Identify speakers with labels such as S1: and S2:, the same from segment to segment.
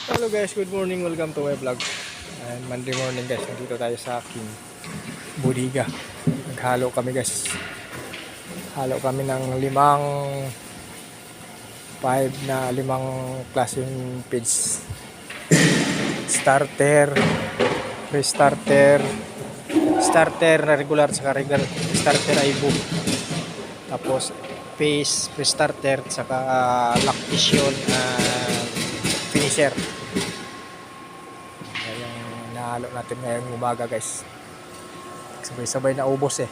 S1: Hello guys, good morning, welcome to my vlog. And Monday morning guys, nandito tayo sa aking bodega. Naghalo kami guys. Halo kami ng limang klaseng feeds. Starter, starter na regular saka regular starter aibo. Tapos pace, pre-starter saka lactation finisher. Yung nahalo natin ngayong umaga guys. Sabay-sabay na ubos eh.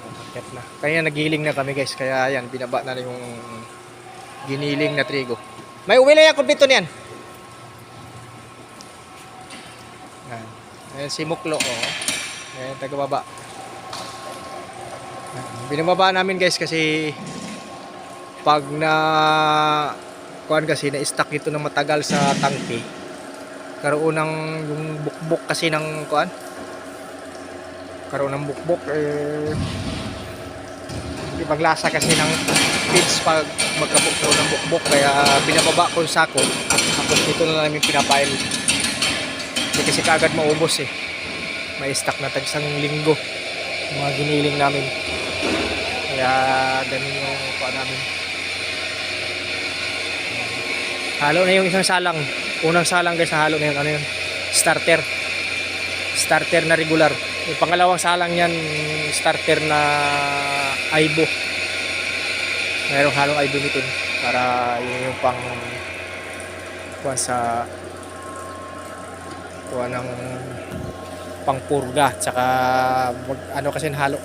S1: Market na. Kaya nagiling na kami guys. Kaya yan, binaba na yung giniling na trigo. May uwi na yan, kumpleto niyan. Ayan si Muklo. Oh. Ayan, taga-baba. Binababa namin guys kasi pag kuan kasi na-stuck ito na matagal sa tangke. Karoon ng yung bukbok kasi ng kuan. Karoon ng bukbok hindi paglasa kasi ng feeds pag magkabukbok ng bukbok kaya binababa ko yung sako. Tapos dito na namin pinapail. Hindi kasi kaagad maubos eh. May stuck na tagsang linggo yung mga giniling namin. Kaya ganun yung kuan namin. Halo na yung isang salang. Unang salang guys, halo na yun. Ano yun? Starter. Starter na regular. Yung pangalawang salang yan, starter na aibo. Mayroong halong aibo nito. Para yun yung pang kuha sa kuha ng pang purga. Tsaka ano kasi halo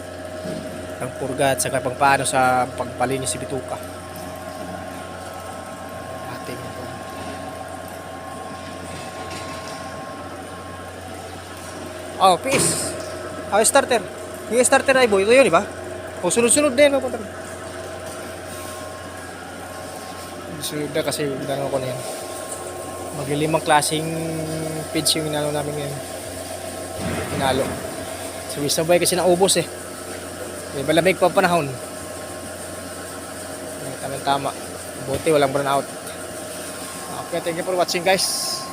S1: ng purga at saka pang paano sa pagpalinis si bituka. Oh, peace. Oh, starter. Yung starter ay boy. Ito yun, di ba? O, sunod-sunod din. Sunod na kasi gano'n ko na yan. Maglimang klaseng feeds yung inalo namin ngayon. Inalo. Sabay-sabay kasi naubos eh. May malamig pa panahon. Tama-tama. Buti walang burnout. Okay, thank you for watching guys.